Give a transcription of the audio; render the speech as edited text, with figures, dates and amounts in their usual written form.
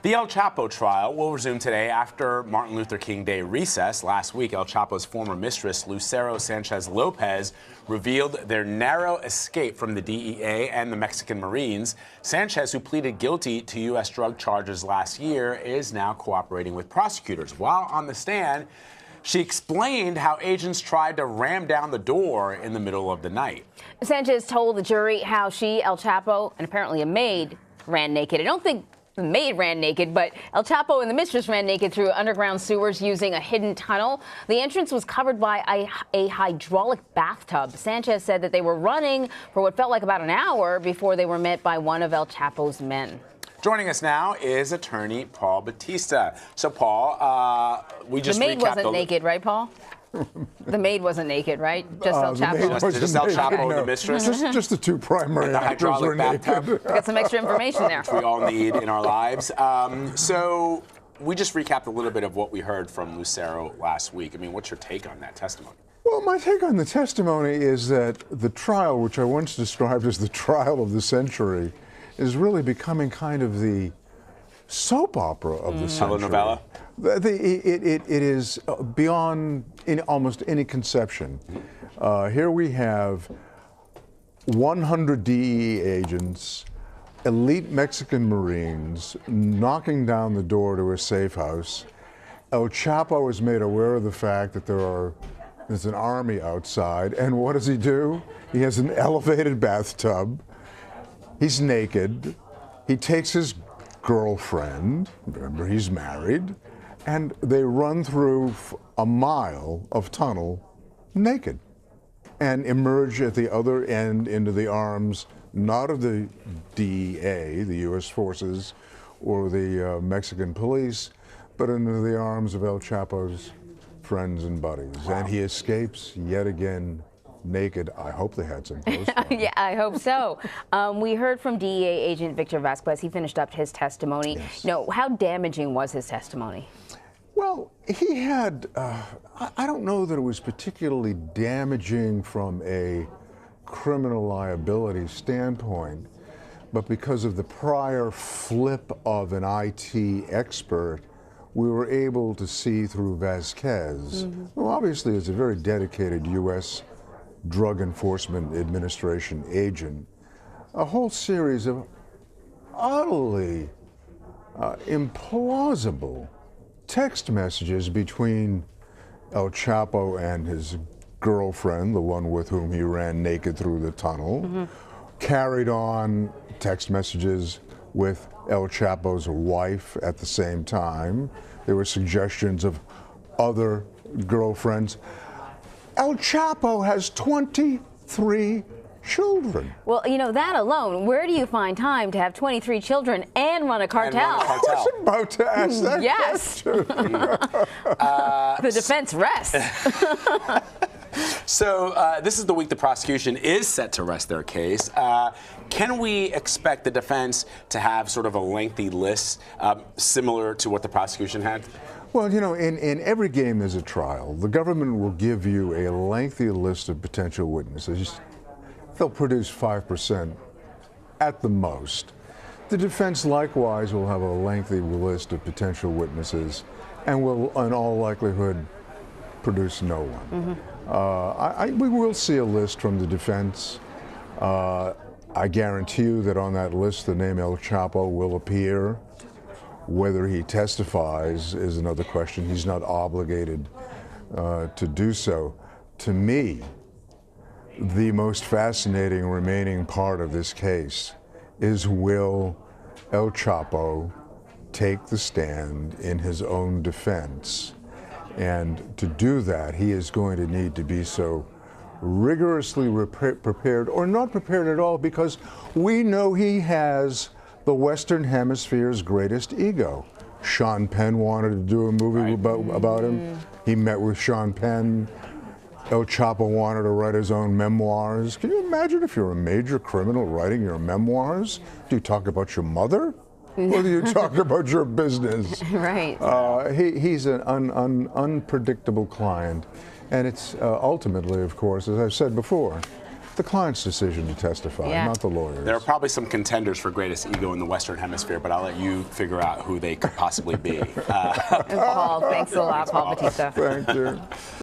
The El Chapo trial will resume today after Martin Luther King Day recess. Last week, El Chapo's former mistress, Lucero Sanchez Lopez, revealed their narrow escape from the DEA and the Mexican Marines. Sanchez, who pleaded guilty to U.S. drug charges last year, is now cooperating with prosecutors. While on the stand, she explained how agents tried to ram down the door in the middle of the night. Sanchez told the jury how she, El Chapo, and apparently a maid ran naked. I don't think the maid ran naked, but El Chapo and the mistress ran naked through underground sewers using a hidden tunnel. The entrance was covered by a hydraulic bathtub. Sanchez said that they were running for what felt like about an hour before they were met by one of El Chapo's men. Joining us now is attorney Paul Batista. So, Paul, we just the maid wasn't naked, right, Paul? The maid wasn't naked, right? Just El Chapo. Just El Chapo and the mistress. Just the two primary actors were naked. Got some extra information there. Which we all need in our lives. So we just recapped a little bit of what we heard from Lucero last week. I mean, what's your take on that testimony? Well, my take on the testimony is that the trial, which I once described as the trial of the century, is really becoming kind of the soap opera of the century. Telenovela? It is beyond almost any conception. Here we have 100 DEA agents, elite Mexican Marines knocking down the door to a safe house. El Chapo is made aware of the fact that there's an army outside, and what does he do? He has an elevated bathtub. He's naked. He takes his girlfriend, remember he's married, and they run through a mile of tunnel naked and emerge at the other end into the arms not of the DEA, the U.S. forces, or the Mexican police, but into the arms of El Chapo's friends and buddies. Wow. And he escapes yet again naked. I hope they had some clothes on. Yeah, I hope so. We heard from DEA agent Victor Vasquez. He finished up his testimony. Yes. No, how damaging was his testimony? Well, he had, I don't know that it was particularly damaging from a criminal liability standpoint, but because of the prior flip of an IT expert, we were able to see through Vasquez, who obviously is a very dedicated U.S. Drug Enforcement Administration agent, a whole series of utterly implausible text messages between El Chapo and his girlfriend, the one with whom he ran naked through the tunnel, carried on text messages with El Chapo's wife at the same time. There were suggestions of other girlfriends. El Chapo has 23 children. Well, you know, that alone, where do you find time to have 23 children and run a cartel? I was about to ask that question. The defense rests. So this is the week the prosecution is set to rest their case. Can we expect the defense to have sort of a lengthy list similar to what the prosecution had? Well, you know, in every game there's a trial. The government will give you a lengthy list of potential witnesses. They'll produce 5% at the most. The defense likewise will have a lengthy list of potential witnesses and will, in all likelihood, produce no one. We will see a list from the defense. I guarantee you that on that list the name El Chapo will appear. Whether he testifies is another question. He's not obligated to do so. To me, the most fascinating remaining part of this case is, will El Chapo take the stand in his own defense? And to do that, he is going to need to be so rigorously prepared, or not prepared at all, because we know he has the Western Hemisphere's greatest ego. Sean Penn wanted to do a movie about him. He met with Sean Penn. El Chapo wanted to write his own memoirs. Can you imagine if you're a major criminal writing your memoirs? Do you talk about your mother? Or do you talk about your business? Right. He's an unpredictable client. And it's ultimately, of course, as I've said before, the client's decision to testify, Yeah. not the lawyer's. There are probably some contenders for greatest ego in the Western Hemisphere, but I'll let you figure out who they could possibly be. Paul, thanks a lot, Paul Batista. Thank you.